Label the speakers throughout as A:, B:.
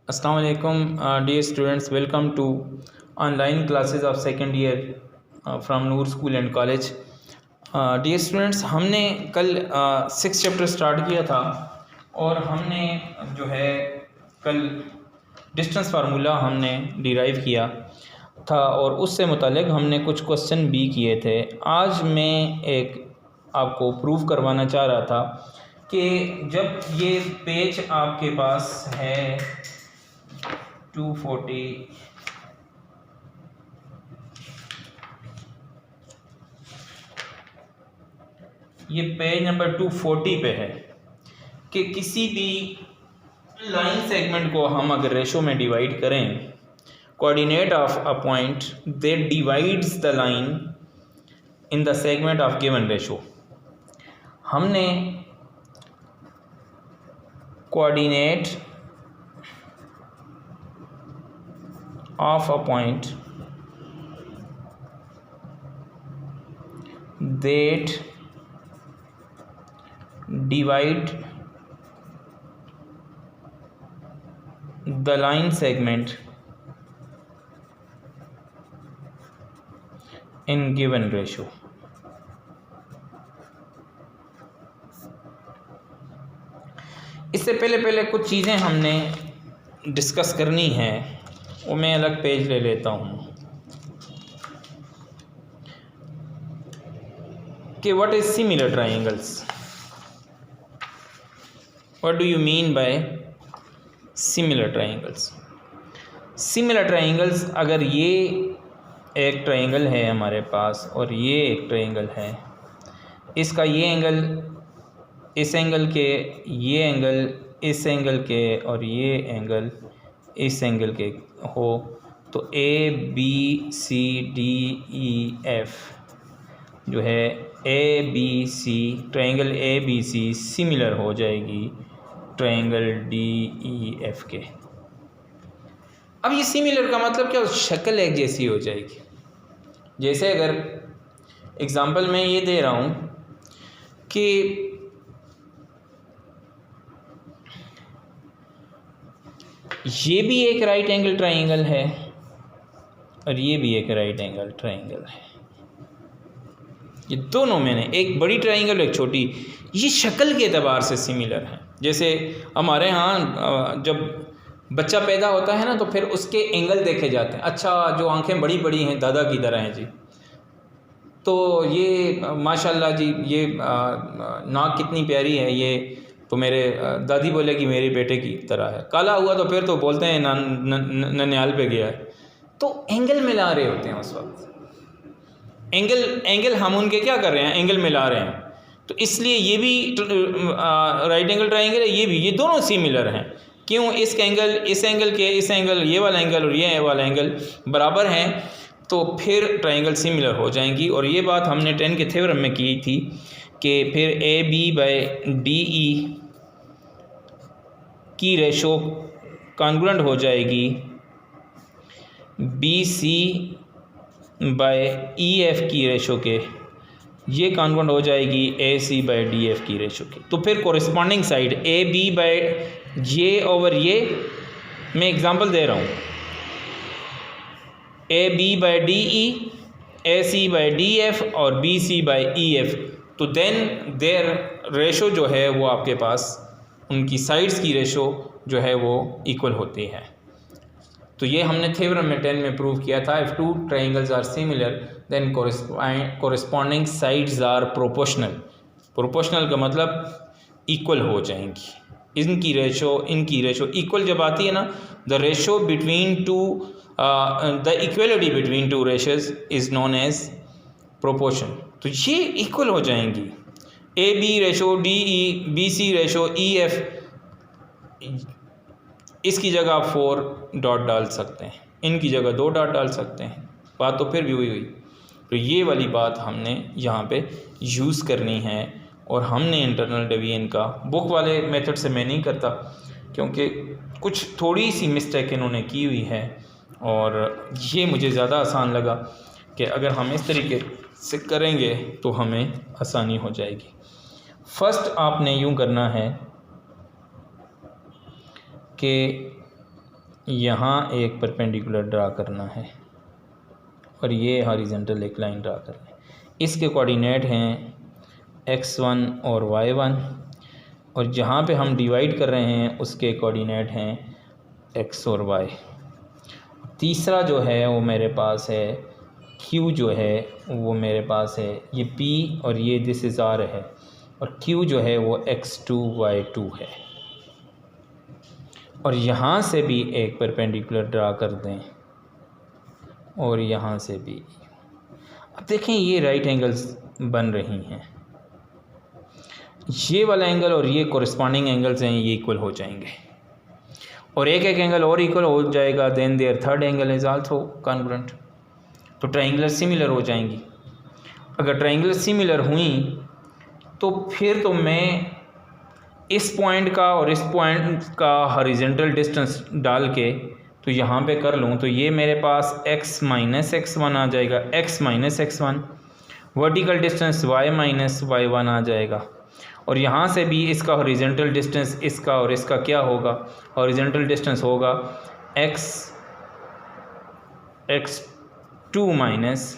A: अस्सलाम वालेकुम dear students, welcome to online classes of second year from Noor school and college. Dear students, हमने कल 6 chapter start किया था और हमने जो है कल डिस्टेंस फार्मूला हमने डिराइव किया था और उससे मुतालिक हमने कुछ क्वेश्चन भी किए थे। आज मैं एक आपको प्रूव करवाना चाह रहा था कि जब ये पेज आपके पास है 240, ये पेज नंबर 240 पे है कि किसी भी लाइन सेगमेंट को हम अगर रेशो में डिवाइड करें, coordinate of a point that divides the line in the segment of given ratio. हमने coordinate of a point that divide the line segment in given ratio। इससे पहले कुछ चीज़ें हमने डिस्कस करनी है, वो मैं अलग पेज ले लेता हूँ कि what is similar triangles. What do you mean by similar triangles? Similar triangles, अगर ये एक ट्राइंगल है हमारे पास और ये एक ट्राइंगल है, इसका ये एंगल इस एंगल के, ये एंगल इस एंगल के और ये एंगल इस एंगल के हो, तो A B C D E F जो है A B C, triangle A B C similar हो जाएगी ट्राइंगल डी ई एफ के। अब ये सिमिलर का मतलब क्या, शक्ल एक जैसी हो जाएगी। जैसे अगर एग्जांपल मैं ये दे रहा हूँ कि ये भी एक राइट एंगल ट्राइंगल है और ये भी एक राइट एंगल ट्राइंगल है, ये दोनों मैंने एक बड़ी ट्राइंगल एक छोटी, ये शक्ल के एतबार से सिमिलर हैं। जैसे हमारे यहाँ जब बच्चा पैदा होता है ना, तो फिर उसके एंगल देखे जाते हैं। अच्छा, जो आंखें बड़ी बड़ी हैं दादा की तरह हैं जी, तो ये माशाल्लाह जी, ये नाक कितनी प्यारी है, ये तो मेरे दादी बोलेगी मेरे बेटे की तरह है। काला हुआ तो फिर तो बोलते हैं ननिहाल पे गया है। तो एंगल मिला रहे होते हैं उस वक्त। एंगल हम उनके क्या कर रहे हैं, एंगल मिला रहे हैं। तो इसलिए ये भी राइट एंगल ट्राइंगल है, ये भी, ये दोनों सिमिलर हैं। क्यों? इस एंगल इस एंगल के इस एंगल, ये वाला एंगल और ये वाला एंगल बराबर हैं, तो फिर ट्राइंगल सिमिलर हो जाएंगी। और ये बात हमने 10 के थ्योरम में की थी कि फिर A B by D E की रेशो कॉन्ग्रुएंट हो जाएगी B C by E F की रेशो के, ये कॉन्ग्रुएंट हो जाएगी A C by D F की रेशो की। तो फिर corresponding side A B by ये ओवर ये, मैं एग्जांपल दे रहा हूँ, A B by D E, A C by D F और B C by E F, तो देन देयर रेशो जो है वो आपके पास, उनकी साइड्स की रेशो जो है वो इक्वल होती है। तो ये हमने थ्योरम में 10 में प्रूव किया था। If two triangles are similar then corresponding sides are proportional. Proportional का मतलब इक्वल हो जाएंगी, इनकी रेशो इक्वल जब आती है ना, the ratio between two, the equality between two ratios is known as proportion. तो ये इक्वल हो जाएंगी। A B ratio D E, B C ratio E F, इसकी जगह आप 4 डॉट डाल सकते हैं, इनकी जगह 2 डॉट डाल सकते हैं। बात तो फिर भी हुई। तो ये वाली बात हमने यहाँ पे यूज़ करनी है। और हमने इंटरनल डिवीजन का बुक वाले मेथड से मैं नहीं करता, क्योंकि कुछ थोड़ी सी मिस्टेक इन्होंने की हुई है और ये मुझे ज़्यादा आसान लगा कि अगर हम इस तरीके से करेंगे तो हमें आसानी हो जाएगी। फर्स्ट आपने यूँ करना है कि यहाँ एक परपेंडिकुलर ड्रा करना है और ये हॉरिजॉन्टल एक लाइन ड्रा करना है। इसके कोऑर्डिनेट हैं x1 और y1 और जहाँ पे हम डिवाइड कर रहे हैं उसके कोऑर्डिनेट हैं x और y। तीसरा जो है वो मेरे पास है q, जो है वो मेरे पास है ये p और ये दिस इज़ r है, और q जो है वो x2 y2 है। और यहाँ से भी एक परपेंडिकुलर ड्रा कर दें और यहाँ से भी। अब देखें ये राइट एंगल्स बन रही हैं, ये वाला एंगल और ये कोरिस्पॉन्डिंग एंगल्स हैं, ये इक्वल हो जाएंगे और एक एक एंगल और इक्वल हो जाएगा। Then there third angle is also congruent, तो ट्राइंगुलर सिमिलर हो जाएंगी। अगर ट्राइंगुलर सिमिलर हुई तो फिर तो मैं इस पॉइंट का और इस पॉइंट का हॉरिजॉन्टल डिस्टेंस डाल के तो यहाँ पे कर लूँ तो ये मेरे पास x माइनस x1 आ जाएगा, x minus x1, vertical distance y minus y1 आ जाएगा। और यहाँ से भी इसका हॉरिजॉन्टल डिस्टेंस इसका और इसका क्या होगा, हॉरिजॉन्टल डिस्टेंस होगा x2 माइनस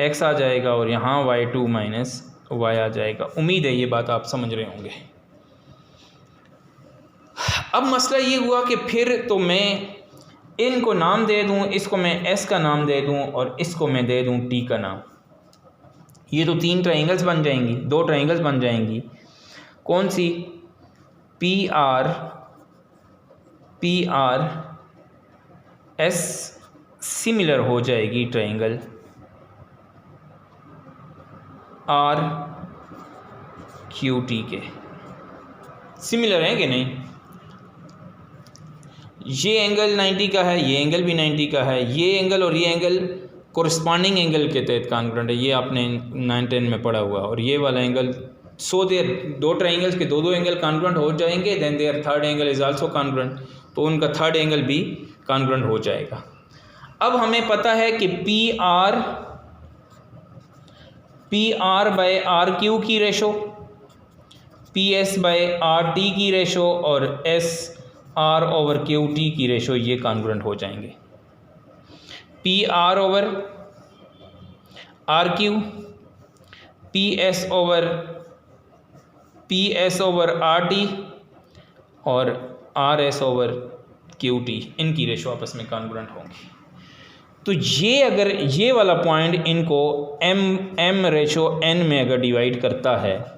A: x आ जाएगा और यहाँ y2 माइनस y आ जाएगा। उम्मीद है ये बात आप समझ रहे होंगे। अब मसला ये हुआ कि फिर तो मैं इनको नाम दे दूं, इसको मैं s का नाम दे दूं और इसको मैं दे दूं t का नाम। ये तो तीन ट्राइंगल्स बन जाएंगी, दो ट्राइंगल्स बन जाएंगी। कौन सी? पी आर एस सिमिलर हो जाएगी ट्राइंगल आर क्यू टी के। सिमिलर है कि नहीं? ये एंगल 90 का है, ये एंगल भी 90 का है, ये एंगल और ये एंगल कोरिस्पॉन्डिंग एंगल के तहत कॉन्ग्रुएंट है, ये आपने 9-10 में पढ़ा हुआ। और ये वाला एंगल, सो देयर दो ट्राइंगल्स के दो एंगल कॉन्ग्रुएंट हो जाएंगे, then there third angle is also congruent, तो उनका थर्ड एंगल भी कॉन्ग्रुएंट हो जाएगा। अब हमें पता है कि P R by R Q की ratio, P S by R T की रेशो और S R over Q T की रेशो, ये कॉन्ग्रुएंट हो जाएंगे। P R over R Q, P S over R T और R S over Q T, इनकी ratio आपस में कॉन्ग्रुएंट होंगी। तो ये अगर ये वाला पॉइंट इनको m रेशो n में अगर डिवाइड करता है,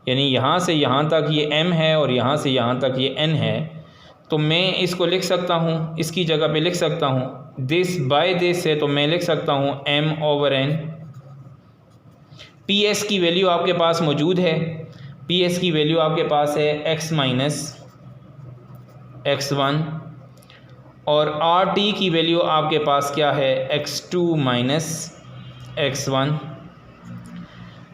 A: यानी यहाँ से यहाँ तक ये m है और यहाँ से यहाँ तक ये n है, तो मैं इसको लिख सकता हूँ, इसकी जगह पे लिख सकता हूँ दिस बाय दिस है, तो मैं लिख सकता हूँ m over n। P S की वैल्यू आपके पास मौजूद है, पी एस की वैल्यू आपके पास है x माइनस x1 और आर टी की वैल्यू आपके पास क्या है, x2 माइनस x1।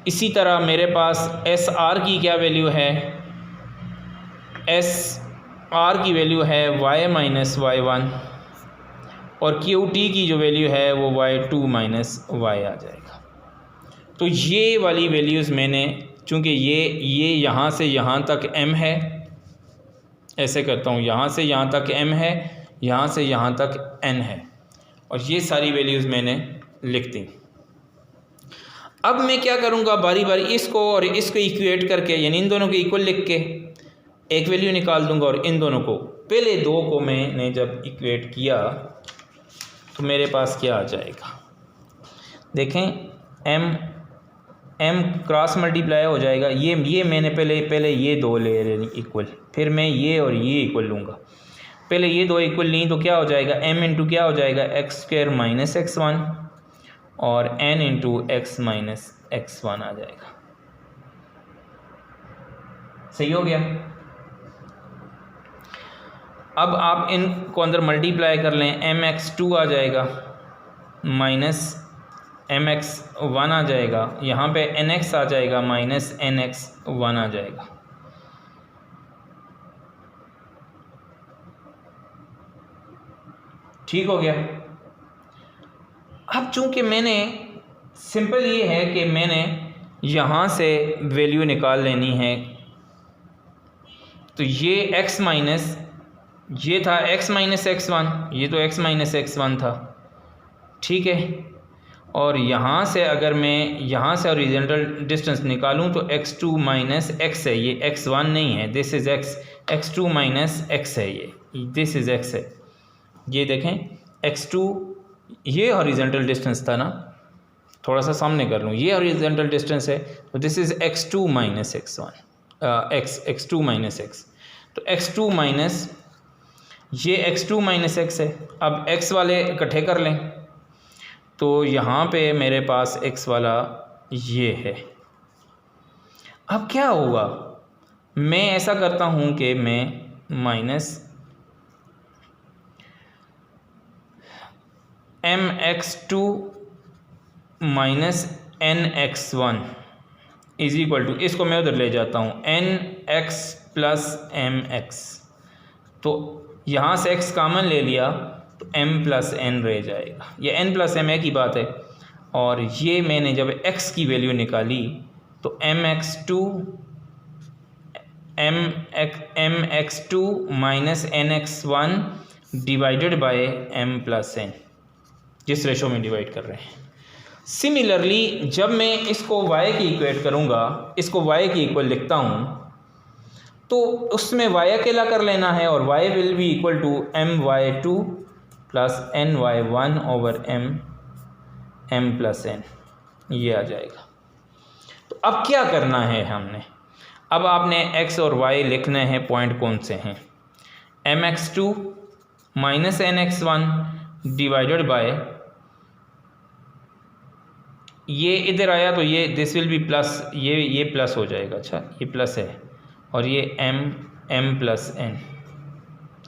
A: इसी तरह मेरे पास एस आर की क्या वैल्यू है, एस आर की वैल्यू है y माइनस y1 और क्यू टी की जो वैल्यू है वो y2 माइनस y आ जाएगा। तो ये वाली वैल्यूज़ मैंने, चूँकि ये यहाँ से यहाँ तक m है, ऐसे करता हूँ, यहाँ से यहाँ तक m है, यहाँ से यहाँ तक n है, और ये सारी वैल्यूज़ मैंने लिख दी। अब मैं क्या करूँगा, बारी बारी इसको और इसको इक्वेट करके, यानी इन दोनों को इक्वल लिख के एक वैल्यू निकाल दूंगा और इन दोनों को, पहले दो को मैंने जब इक्वेट किया तो मेरे पास क्या आ जाएगा, देखें m क्रॉस मल्टीप्लाई हो जाएगा। ये मैंने पहले ये दो ले रहे इक्वल, फिर मैं ये और ये इक्वल लूँगा। पहले ये दो इक्वल ली तो क्या हो जाएगा, m इंटू क्या हो जाएगा, एक्स स्क्वायर माइनस x1 और n into x minus x1 आ जाएगा। सही हो गया। अब आप इनको अंदर मल्टीप्लाई कर लें, mx2 आ जाएगा माइनस mx1 आ जाएगा, यहाँ पे nx आ जाएगा माइनस nx1 आ जाएगा। ठीक हो गया। अब चूंकि मैंने सिंपल ये है कि मैंने यहाँ से वैल्यू निकाल लेनी है, तो ये x माइनस ये था x माइनस x1, ये तो x माइनस x1 था, ठीक है। और यहाँ से अगर मैं यहाँ से हॉरिजॉन्टल डिस्टेंस निकालूँ तो x2 माइनस x है, ये x1 नहीं है, this is x, x2 minus x है, ये दिस इज़ x है। ये देखें x2, ये हॉरिजॉन्टल डिस्टेंस था ना, थोड़ा सा सामने कर लूँ, ये हॉरिजॉन्टल डिस्टेंस है, तो this is x2 minus x1 x2 minus x, तो x2 माइनस ये x2 माइनस x है। अब x वाले इकट्ठे कर लें तो यहाँ पे मेरे पास x वाला ये है। अब क्या होगा, मैं ऐसा करता हूँ कि मैं minus mx2 minus nx1 is equal to, इसको मैं उधर ले जाता हूँ, nx प्लस mx, तो यहाँ से x कॉमन ले लिया तो m प्लस n रह जाएगा, ये n प्लस m की बात है। और ये मैंने जब x की वैल्यू निकाली तो mx2 minus nx1 divided by m plus n, जिस रेशो में डिवाइड कर रहे हैं। सिमिलरली जब मैं इसको y की इक्वेट करूँगा, इसको y की इक्वल लिखता हूँ, तो उसमें y अकेला कर लेना है और y will be equal to my2 plus ny1 over m plus n, ये आ जाएगा। तो अब क्या करना है हमने, अब आपने x और y लिखने हैं, पॉइंट कौन से हैं, mx2 minus nx1 divided by, ये इधर आया तो ये दिस विल बी प्लस, ये प्लस हो जाएगा, अच्छा ये प्लस है, और ये m प्लस n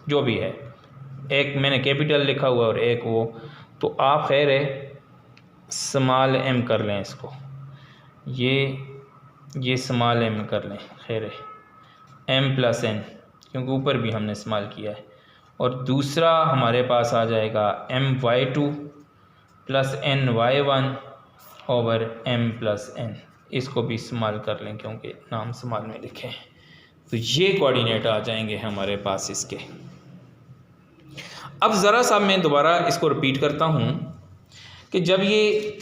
A: जो भी है, एक मैंने कैपिटल लिखा हुआ और एक वो, तो आप खैर है स्मॉल m कर लें इसको, ये स्मॉल m कर लें, खैर है m प्लस n, क्योंकि ऊपर भी हमने इस्तेमाल किया है। और दूसरा हमारे पास आ जाएगा my2 plus ny1 over m plus n, इसको भी इस्तेमाल कर लें क्योंकि नाम स्मॉल में लिखे हैं। तो ये कोऑर्डिनेट आ जाएंगे हमारे पास इसके। अब ज़रा सा मैं दोबारा इसको रिपीट करता हूँ कि जब ये,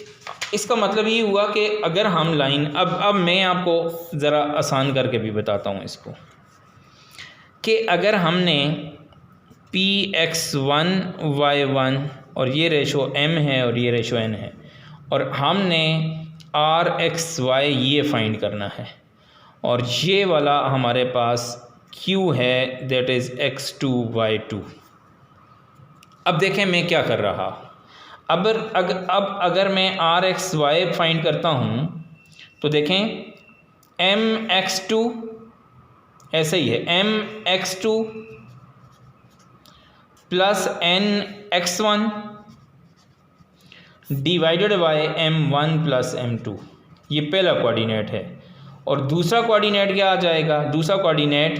A: इसका मतलब ये हुआ कि अगर हम लाइन, अब मैं आपको ज़रा आसान करके भी बताता हूँ इसको, कि अगर हमने px1 y1 और ये रेशो m है और ये रेशो n है, और हमने rxy ये फाइंड करना है, और ये वाला हमारे पास q है, दैट इज़ x2 y2। अब देखें मैं क्या कर रहा, अब अगर मैं rxy फाइंड करता हूँ तो देखें mx2 ऐसे ही है, mx2 plus nx1 divided by m1 plus m2, ये पहला कोऑर्डिनेट है। और दूसरा कोऑर्डिनेट क्या आ जाएगा, दूसरा कोऑर्डिनेट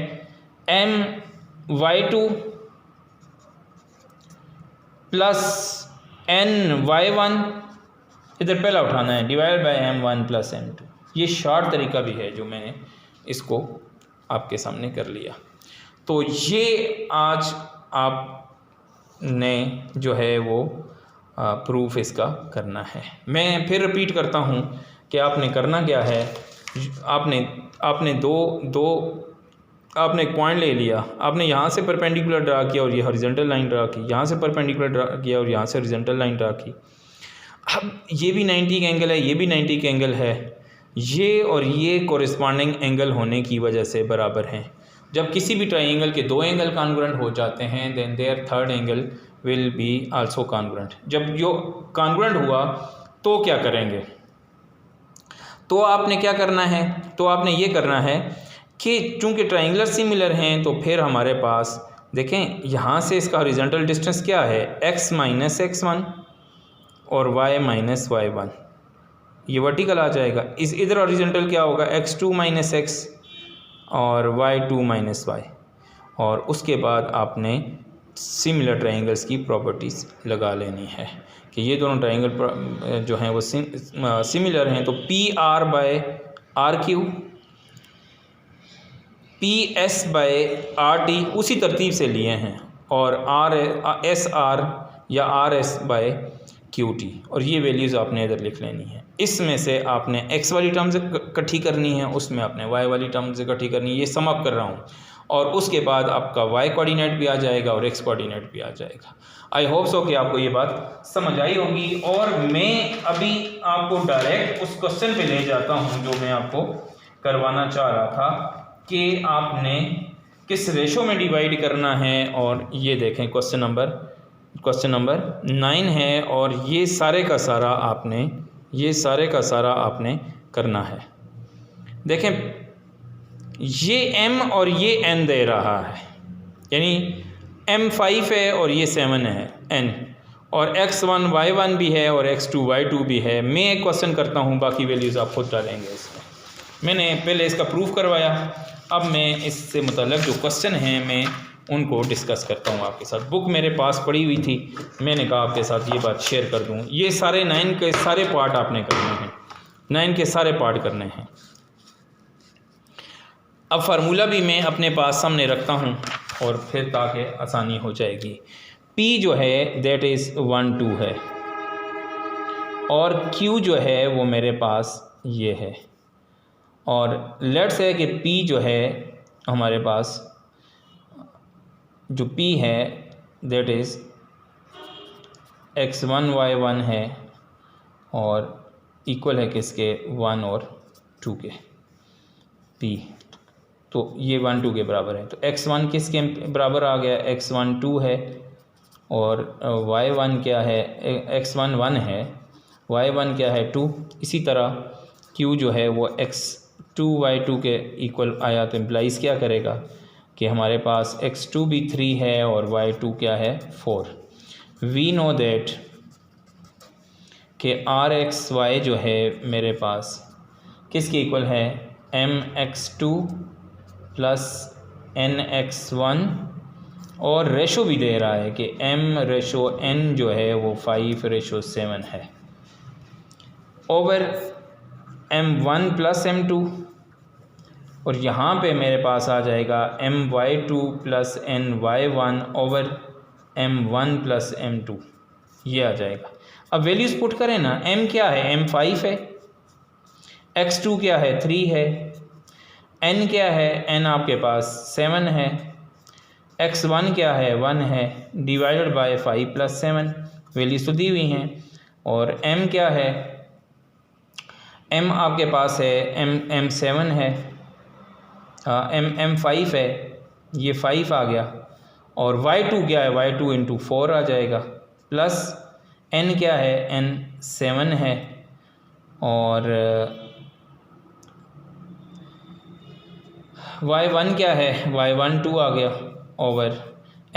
A: my2 प्लस ny1, इधर पहला उठाना है, divide by m1 plus m2। ये शॉर्ट तरीका भी है जो मैंने इसको आपके सामने कर लिया। तो ये आज आपने जो है वो प्रूफ इसका करना है। मैं फिर रिपीट करता हूँ कि आपने करना क्या है, आपने आपने एक पॉइंट ले लिया, आपने यहाँ से परपेंडिकुलर ड्रा किया और ये हॉरिजॉन्टल लाइन ड्रा की, यहाँ से परपेंडिकुलर ड्रा किया और यहाँ से हॉरिजॉन्टल लाइन ड्रा की। अब ये भी 90 का एंगल है, ये भी 90 का एंगल है, ये और ये कोरिस्पॉन्डिंग एंगल होने की वजह से बराबर हैं। जब किसी भी ट्राइंगल के दो एंगल कॉन्ग्रुएंट हो जाते हैं, then there third angle will be also congruent. जब जो कॉन्ग्रुएंट हुआ तो क्या करेंगे, तो आपने क्या करना है, तो आपने ये करना है कि चूंकि ट्राइंगुलर सिमिलर हैं तो फिर हमारे पास देखें यहाँ से इसका हॉरिजॉन्टल डिस्टेंस क्या है, x माइनस x1 और y माइनस y1, ये वर्टिकल आ जाएगा। इस इधर हॉरिजॉन्टल क्या होगा, x2 माइनस x और y2 माइनस y। और उसके बाद आपने सिमिलर ट्राइंगल्स की प्रॉपर्टीज़ लगा लेनी है कि ये दोनों ट्राइंगल जो हैं वो सिमिलर हैं। तो P R by R Q, P S by R T उसी तरतीब से लिए हैं, और SR या RS/QT, और ये वैल्यूज़ आपने इधर लिख लेनी है। इसमें से आपने x वाली टर्म्स इकट्ठी करनी है, उसमें आपने y वाली टर्म्स इकट्ठी करनी है। ये सम अप कर रहा हूँ, और उसके बाद आपका y कोऑर्डिनेट भी आ जाएगा और x कोऑर्डिनेट भी आ जाएगा। आई होप सो कि आपको ये बात समझ आई होगी। और मैं अभी आपको डायरेक्ट उस क्वेश्चन पे ले जाता हूँ जो मैं आपको करवाना चाह रहा था कि आपने किस रेशो में डिवाइड करना है। और ये देखें क्वेश्चन नंबर 9 है, और ये सारे का सारा आपने करना है। देखें ये m और ये n दे रहा है, यानी m 5 है और ये 7 है n, और x1 y1 भी है और x2 y2 भी है। मैं एक क्वेश्चन करता हूँ, बाकी वैल्यूज़ आप खुद डालेंगे इसमें। मैंने पहले इसका प्रूफ करवाया, अब मैं इससे मुतल्लिक़ जो क्वेश्चन हैं मैं उनको डिस्कस करता हूँ आपके साथ। बुक मेरे पास पड़ी हुई थी, मैंने कहा आपके साथ ये बात शेयर कर दूँ। ये सारे 9 के सारे पार्ट आपने करने हैं, 9 के सारे पार्ट करने हैं। अब फार्मूला भी मैं अपने पास सामने रखता हूँ और फिर ताकि आसानी हो जाएगी। P जो है दैट इज़ 1 2 है, और Q जो है वो मेरे पास ये है, और लेट्स है कि P जो है हमारे पास जो P है दैट इज़ x1 y1 है, और इक्वल है किसके 1 और 2 के P, तो ये 1 2 के बराबर है। तो x1 किसके बराबर आ गया, x1 2 है, और y1 क्या है, x1 1 है, y1 क्या है 2। इसी तरह q जो है वो x2 y2 के इक्वल आया, तो इम्प्लाइज़ क्या करेगा कि हमारे पास x2 भी 3 है और y2 क्या है 4। वी नो दैट कि rxy जो है मेरे पास किसके इक्वल है, mx2 प्लस nx1, और रेशो भी दे रहा है कि m/n जो है वो 5/7 है, ओवर m1 प्लस m2, और यहाँ पे मेरे पास आ जाएगा my2 plus ny1 over m1 plus m2, ये आ जाएगा। अब वैल्यूज़ पुट करें ना, m क्या है, m 5 है, x2 क्या है 3 है, n क्या है, n आपके पास 7 है, x1 क्या है 1 है, डिवाइडेड बाय 5 प्लस 7, वैल्यूज तो दी हुई हैं। और m क्या है, m आपके पास है m 7 है, m 5 है, ये 5 आ गया, और y2 क्या है, y2 इंटू 4 आ जाएगा, प्लस n क्या है, n 7 है, और y1 क्या है, y1 2 आ गया, ओवर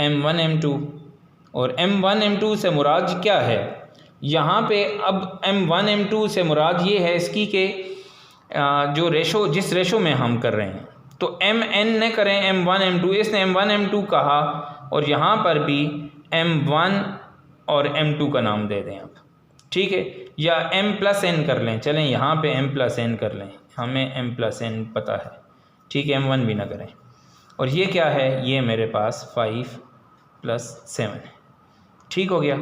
A: m1 m2, और m1 m2 से मुराद क्या है यहाँ पे। अब m1 m2 से मुराद ये है इसकी के जो रेशो, जिस रेशो में हम कर रहे हैं, तो mn न करें m1 m2, इसने m1 m2 कहा, और यहाँ पर भी m1 और m2 का नाम दे दें आप, ठीक है, या m प्लस n कर लें, चलें यहाँ पे m प्लस n कर लें, हमें m प्लस n पता है, ठीक है, m1 भी ना करें। और ये क्या है, ये मेरे पास 5 प्लस 7 है, ठीक हो गया,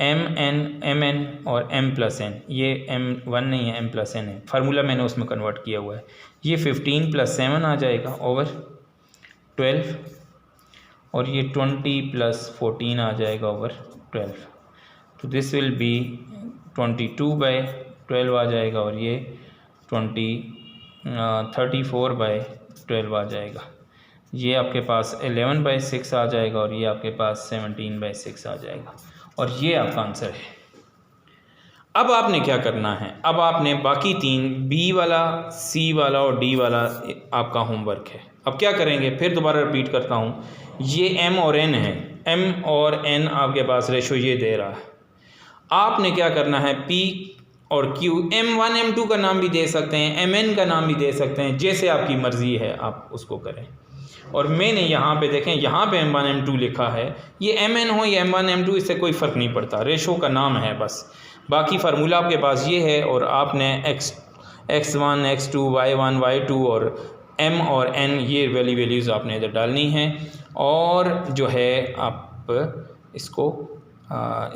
A: mn और m प्लस n, ये m1 नहीं है, m प्लस n है, फार्मूला मैंने उसमें कन्वर्ट किया हुआ है। ये 15 प्लस 7 आ जाएगा ओवर 12, और ये 20 प्लस 14 आ जाएगा ओवर 12, तो दिस विल बी 22/12 आ जाएगा, और ये 34/12 आ जाएगा। ये आपके पास 11/6 आ जाएगा, और ये आपके पास 17/6 आ जाएगा, और ये आपका आंसर है। अब आपने क्या करना है, अब आपने बाकी 3 B वाला, C वाला और D वाला आपका होमवर्क है। अब क्या करेंगे, फिर दोबारा रिपीट करता हूँ, ये M और N है, M और N आपके पास रेशो ये दे रहा है। आपने क्या करना है, P और Q, M1 M2 का नाम भी दे सकते हैं, MN का नाम भी दे सकते हैं, जैसे आपकी मर्ज़ी है आप उसको करें। और मैंने यहाँ पे देखें, यहाँ पे M1 M2 लिखा है, ये MN हो या M1 M2 इससे कोई फ़र्क नहीं पड़ता, रेशो का नाम है बस। बाकी फार्मूला आपके पास ये है, और आपने x1 x2 y1 y2 और m और n ये वैल्यूज़ आपने इधर डालनी है। और जो है आप इसको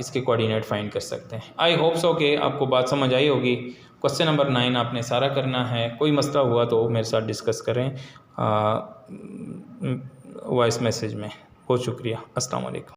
A: इसके कोऑर्डिनेट फाइंड कर सकते हैं। आई होप सो कि आपको बात समझ आई होगी। क्वेश्चन नंबर 9 आपने सारा करना है। कोई मसला हुआ तो मेरे साथ डिस्कस करें वॉइस मैसेज में। बहुत शुक्रिया। अस्सलाम वालेकुम।